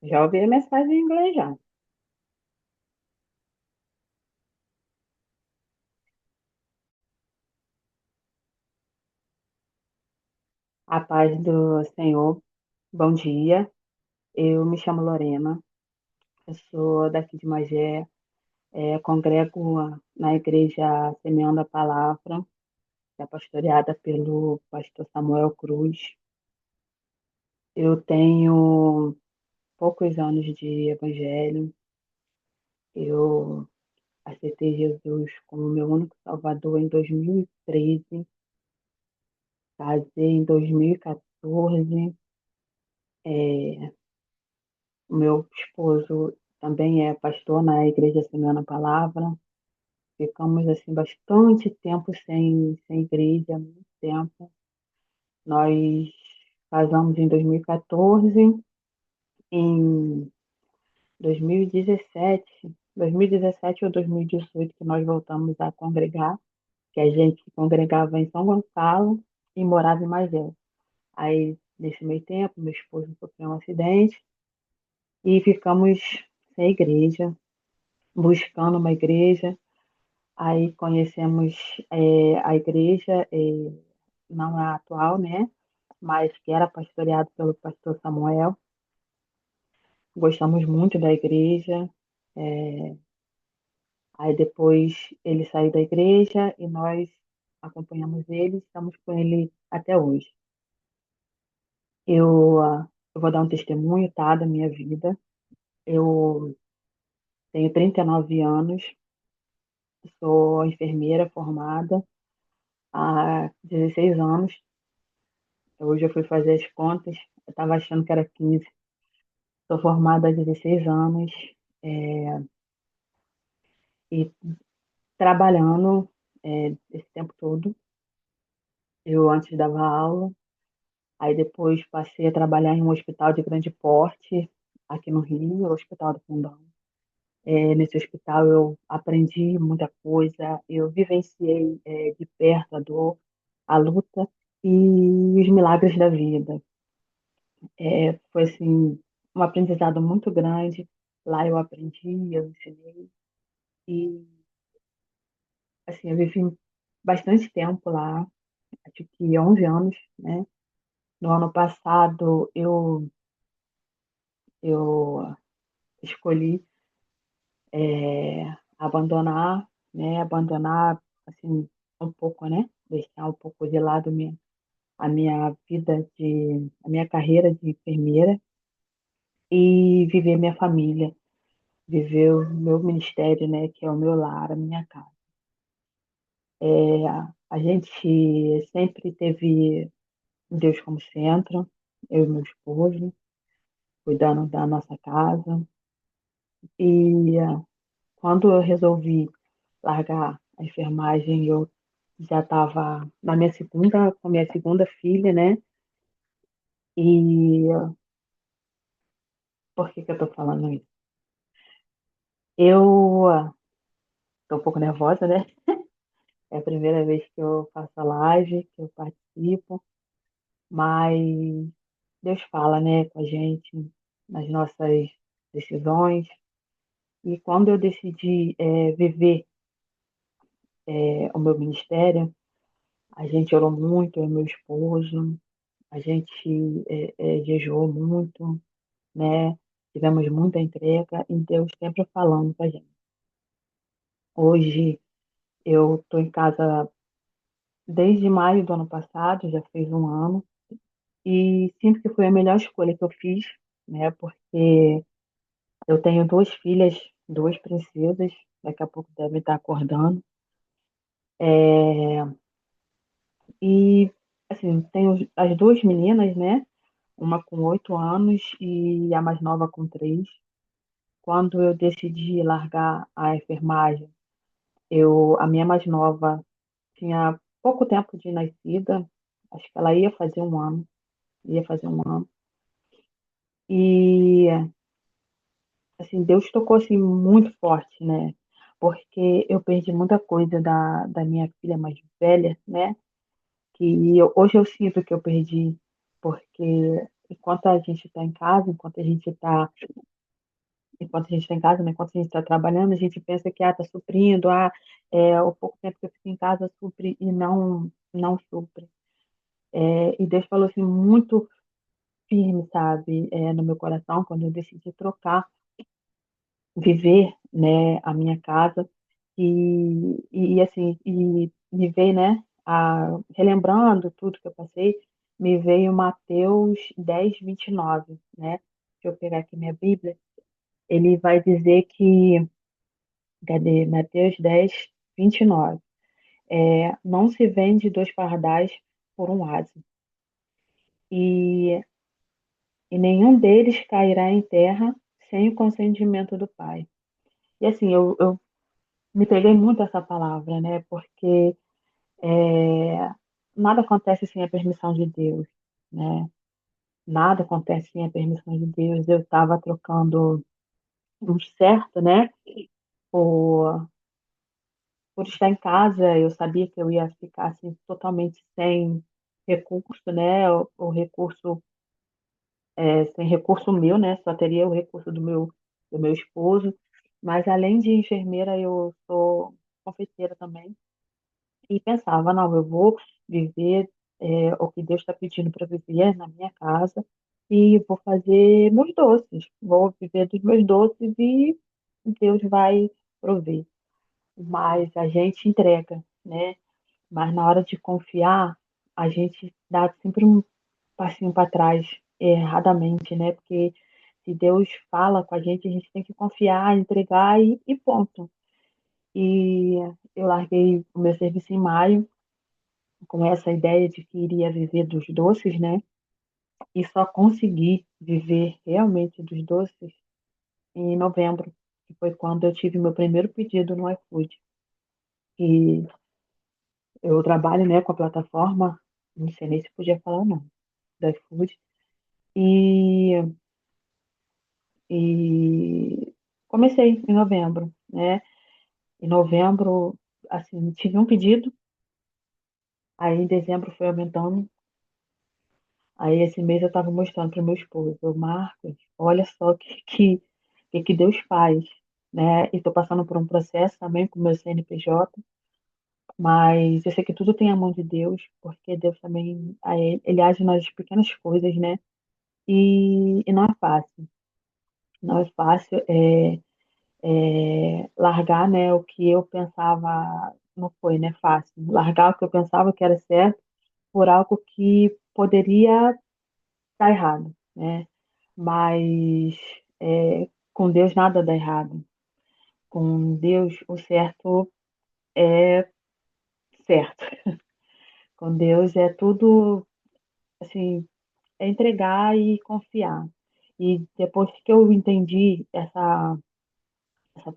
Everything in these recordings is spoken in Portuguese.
Já ouvi a mensagem em inglês já. A paz do Senhor, bom dia. Eu me chamo Lorena, eu sou daqui de Magé, congrego na igreja Semeando a Palavra, que é pastoreada pelo pastor Samuel Cruz. Eu tenho poucos anos de evangelho, eu aceitei Jesus como meu único Salvador em 2013, casei em 2014. O meu esposo também é pastor na igreja Semana a Palavra. Ficamos assim bastante tempo sem igreja, muito tempo. Nós casamos em 2014, em 2017 ou 2018 que nós voltamos a congregar, que a gente congregava em São Gonçalo e morava em Magé. Aí, nesse meio tempo, meu esposo sofreu um acidente e ficamos sem igreja, buscando uma igreja. Aí conhecemos a igreja, não a atual, né? Mas que era pastoreado pelo pastor Samuel. Gostamos muito da igreja. é, Aí depois ele saiu da igreja e nós acompanhamos ele, estamos com ele até hoje. Eu vou dar um testemunho, tá, da minha vida. Eu tenho 39 anos, sou enfermeira formada há 16 anos. Hoje eu fui fazer as contas, eu estava achando que era 15. Sou formada há 16 anos, e trabalhando esse tempo todo. Eu antes dava aula, aí depois passei a trabalhar em um hospital de grande porte aqui no Rio, o Hospital do Fundão. Nesse hospital eu aprendi muita coisa, eu vivenciei de perto a dor, a luta e os milagres da vida. Foi assim um aprendizado muito grande. Lá eu aprendi, eu ensinei e assim eu vivi bastante tempo lá, acho que 11 anos, né? No ano passado eu escolhi abandonar, né? Abandonar assim um pouco, né? Deixar um pouco de lado a minha carreira de enfermeira e viver minha família, viver o meu ministério, né? Que é o meu lar, a minha casa. A gente sempre teve Deus como centro, eu e meu esposo, cuidando da nossa casa. E quando eu resolvi largar a enfermagem, eu já estava com a minha segunda filha, né? E por que que eu estou falando isso? Eu estou um pouco nervosa, né? É a primeira vez que eu faço a live, que eu participo, mas Deus fala, né, com a gente nas nossas decisões. E quando eu decidi viver o meu ministério, a gente orou muito, eu e meu esposo, a gente jejuou muito, né? Tivemos muita entrega e Deus sempre falando com a gente. Hoje eu estou em casa desde maio do ano passado, já fez um ano, e sinto que foi a melhor escolha que eu fiz, né? Porque eu tenho duas filhas, duas princesas, daqui a pouco devem estar acordando. É, E, assim, tenho as duas meninas, né? Uma com 8 anos e a mais nova com 3. Quando eu decidi largar a enfermagem, a minha mais nova tinha pouco tempo de nascida, acho que ela ia fazer um ano. E, assim, Deus tocou, assim, muito forte, né? Porque eu perdi muita coisa da minha filha mais velha, né? Hoje eu sinto que eu perdi, porque enquanto a gente está em casa, enquanto a gente está em casa, né, enquanto a gente está trabalhando, a gente pensa que está suprindo, o pouco tempo que eu fico em casa supre e não supre. E Deus falou assim muito firme, sabe, no meu coração quando eu decidi trocar, viver, né, a minha casa assim, e me veio, né, relembrando tudo que eu passei, me veio Mateus 10:29, né? Deixa eu pegar aqui minha Bíblia. Ele vai dizer que, cadê? Mateus 10:29. Não se vende dois pardais por um asno, e, e nenhum deles cairá em terra sem o consentimento do Pai. E assim, eu me peguei muito essa palavra, né? Porque é, nada acontece sem a permissão de Deus, né? Nada acontece sem a permissão de Deus. Eu estava trocando um certo, né? Por, por estar em casa, eu sabia que eu ia ficar assim, totalmente sem recurso, né? O recurso, sem recurso meu, né? Só teria o recurso do meu esposo. Mas além de enfermeira, eu sou confeiteira também. E pensava, não, eu vou viver o que Deus está pedindo para viver na minha casa e vou fazer meus doces, vou viver dos meus doces e Deus vai prover. Mas a gente entrega, né? Mas na hora de confiar, a gente dá sempre um passinho para trás, erradamente, né? Porque se Deus fala com a gente tem que confiar, entregar e ponto. E eu larguei o meu serviço em maio, com essa ideia de que iria viver dos doces, né? E só consegui viver realmente dos doces em novembro, que foi quando eu tive meu primeiro pedido no iFood. E eu trabalho, né, com a plataforma, não sei nem se podia falar o nome, do iFood. E, e comecei em novembro, né? Em novembro, assim, tive um pedido, aí em dezembro foi aumentando. Aí esse mês eu estava mostrando para o meu esposo, Marcos, olha só o que Deus faz, né? E estou passando por um processo também com o meu CNPJ, mas eu sei que tudo tem a mão de Deus, porque Deus também, aí, ele age nas pequenas coisas, né? E não é fácil, não é fácil largar, né, o que eu pensava, não foi, né, fácil, largar o que eu pensava que era certo por algo que poderia estar errado, né? Mas com Deus nada dá errado. Com Deus o certo é certo. Com Deus é tudo assim, é entregar e confiar. E depois que eu entendi essa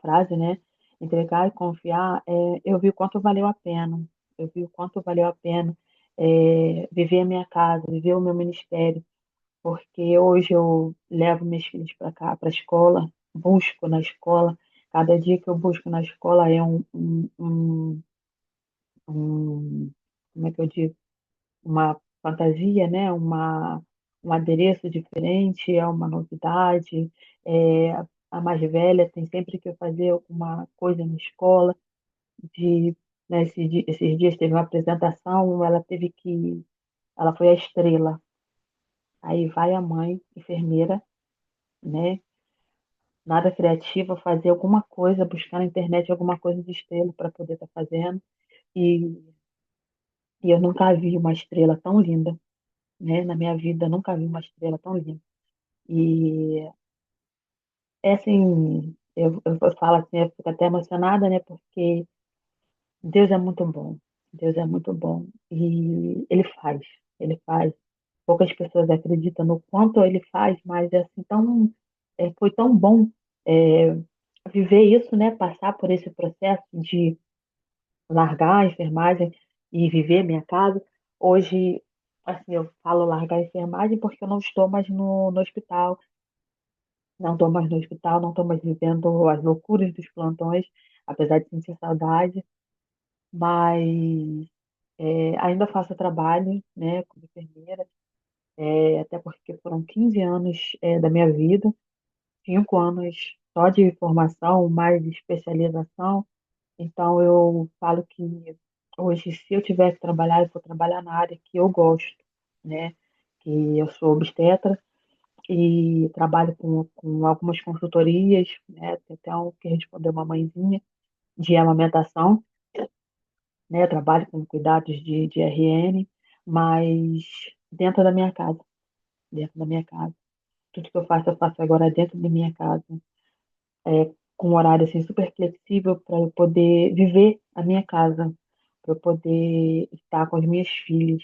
frase, né? Entregar e confiar, eu vi o quanto valeu a pena. Eu vi o quanto valeu a pena viver a minha casa, viver o meu ministério, porque hoje eu levo meus filhos para cá, para a escola, busco na escola. Cada dia que eu busco na escola é como é que eu digo? Uma fantasia, né? Um adereço diferente, é uma novidade. É, a mais velha tem sempre que fazer alguma coisa na escola. De, né, esses dias teve uma apresentação, ela foi a estrela. Aí vai a mãe, enfermeira, né? Nada criativa, fazer alguma coisa, buscar na internet alguma coisa de estrela para poder estar fazendo. E, e eu nunca vi uma estrela tão linda, né? Na minha vida, nunca vi uma estrela tão linda. E é assim, eu falo assim, eu fico até emocionada, né? Porque Deus é muito bom. Deus é muito bom. E Ele faz, Ele faz. Poucas pessoas acreditam no quanto Ele faz, mas é assim, foi tão bom é, viver isso, né? Passar por esse processo de largar a enfermagem e viver minha casa. Hoje, assim, eu falo largar a enfermagem porque eu não estou mais no hospital, não estou mais no hospital, não estou mais vivendo as loucuras dos plantões, apesar de sentir saudade, mas ainda faço trabalho, né, como enfermeira, até porque foram 15 anos, da minha vida, 5 anos só de formação, mais de especialização. Então, eu falo que hoje, se eu tiver que trabalhar, eu vou trabalhar na área que eu gosto, né? Que eu sou obstetra e trabalho com algumas consultorias, né? Tem até um que respondeu uma mãezinha de amamentação, né? Eu trabalho com cuidados de RN, mas dentro da minha casa, dentro da minha casa. Tudo que eu faço agora dentro da minha casa, com um horário assim super flexível para eu poder viver a minha casa, para eu poder estar com as minhas filhas,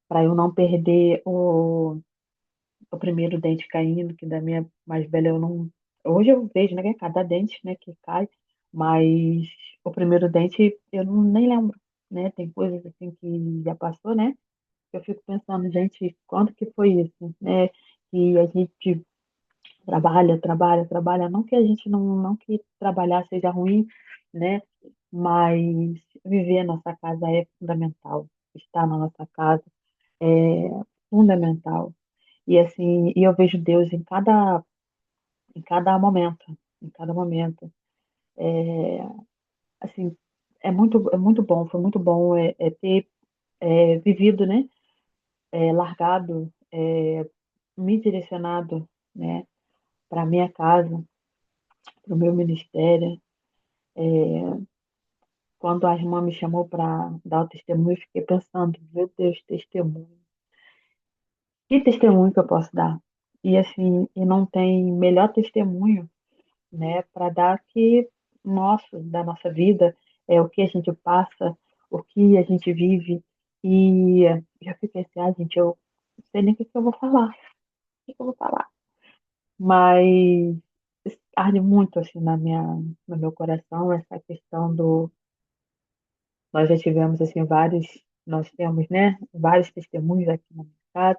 para eu não perder o primeiro dente caindo, que da minha mais velha eu não. Hoje eu vejo, né, que é cada dente, né, que cai, mas o primeiro dente eu não, nem lembro, né? Tem coisas assim que já passou, né? Eu fico pensando, gente, quando que foi isso, né? Que a gente trabalha, trabalha, trabalha. Não que a gente não que trabalhar seja ruim, né? Mas viver a nossa casa é fundamental. Estar na nossa casa é fundamental. E assim, e eu vejo Deus em cada momento, em cada momento. Assim, é muito bom, foi muito bom ter vivido, né? Largado, me direcionado, né? Para minha casa, para o meu ministério. Quando a irmã me chamou para dar o testemunho, eu fiquei pensando, meu Deus, testemunho. Que testemunho que eu posso dar? E assim, e não tem melhor testemunho, né, para dar que nosso, da nossa vida, é o que a gente passa, o que a gente vive. E já fiquei assim, ah, gente, eu não sei nem o que que eu vou falar, o que que eu vou falar. Mas arde muito assim no meu coração essa questão do. Nós já tivemos assim vários, nós temos, né, vários testemunhos aqui no mercado,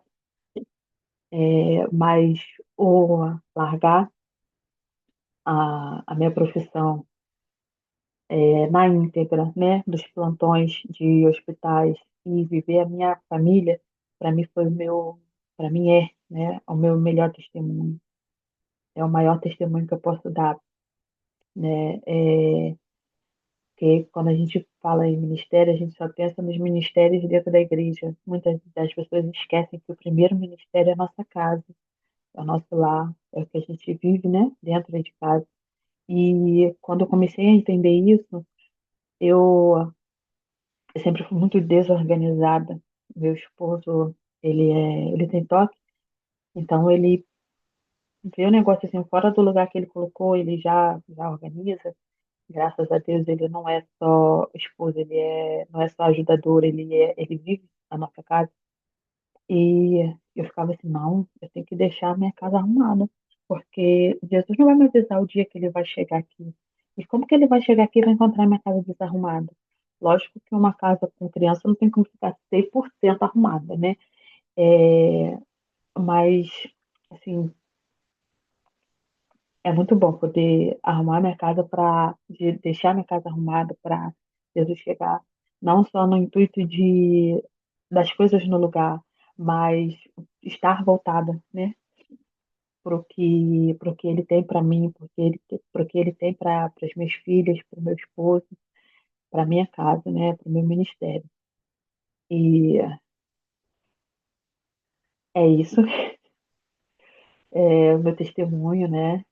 mas o largar a minha profissão na íntegra, né, dos plantões de hospitais e viver a minha família, para mim foi o meu, para mim né, o meu melhor testemunho, é o maior testemunho que eu posso dar, né, porque quando a gente fala em ministério, a gente só pensa nos ministérios dentro da igreja. Muitas das pessoas esquecem que o primeiro ministério é a nossa casa, é o nosso lar, é o que a gente vive, né, dentro de casa. E quando eu comecei a entender isso, eu, eu sempre fui muito desorganizada. Meu esposo, ele tem toque, então ele vê o negócio assim fora do lugar que ele colocou, ele já organiza. Graças a Deus, ele não é só esposo, não é só ajudador, ele vive a nossa casa. E eu ficava assim, não, eu tenho que deixar a minha casa arrumada, porque Jesus não vai me avisar o dia que ele vai chegar aqui. E como que ele vai chegar aqui e vai encontrar minha casa desarrumada? Lógico que uma casa com criança não tem como ficar 100% arrumada, né? É, mas, assim, é muito bom poder arrumar minha casa deixar minha casa arrumada para Jesus chegar, não só no intuito de das coisas no lugar, mas estar voltada, né, pro que ele tem para mim, pro que ele tem para as minhas filhas, para o meu esposo, para minha casa, né, para o meu ministério. E é isso, é o meu testemunho, né?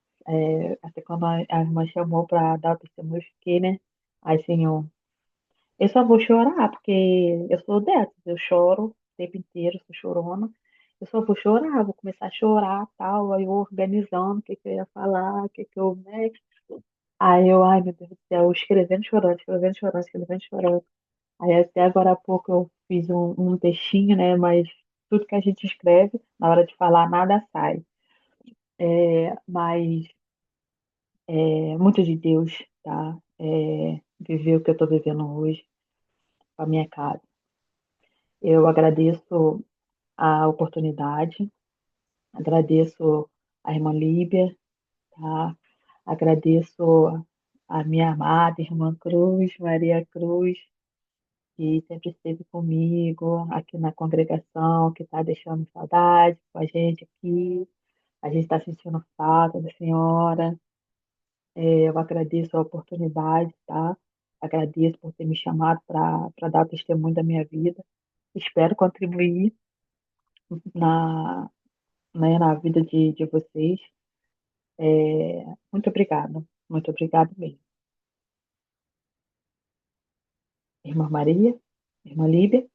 Até quando a irmã chamou para dar o testemunho, eu fiquei, né? Aí, Senhor, eu só vou chorar, porque eu sou dessas, eu choro o tempo inteiro, sou chorona. Eu só vou chorar, vou começar a chorar, tal, aí eu organizando o que que eu ia falar, o que que eu, né? Aí eu, ai meu Deus do céu, escrevendo, chorando, escrevendo, chorando, escrevendo, chorando. Aí até agora há pouco eu fiz um textinho, né? Mas tudo que a gente escreve, na hora de falar, nada sai. Mas muito de Deus, tá? Viver o que eu estou vivendo hoje com a minha casa. Eu agradeço a oportunidade, agradeço a irmã Líbia, tá? Agradeço a minha amada irmã Cruz, Maria Cruz, que sempre esteve comigo aqui na congregação, que está deixando saudade com a gente aqui. A gente está sentindo falta da senhora. Eu agradeço a oportunidade, tá? Agradeço por ter me chamado para dar o testemunho da minha vida. Espero contribuir na, na vida de vocês. Muito obrigada mesmo. Irmã Maria, irmã Líbia.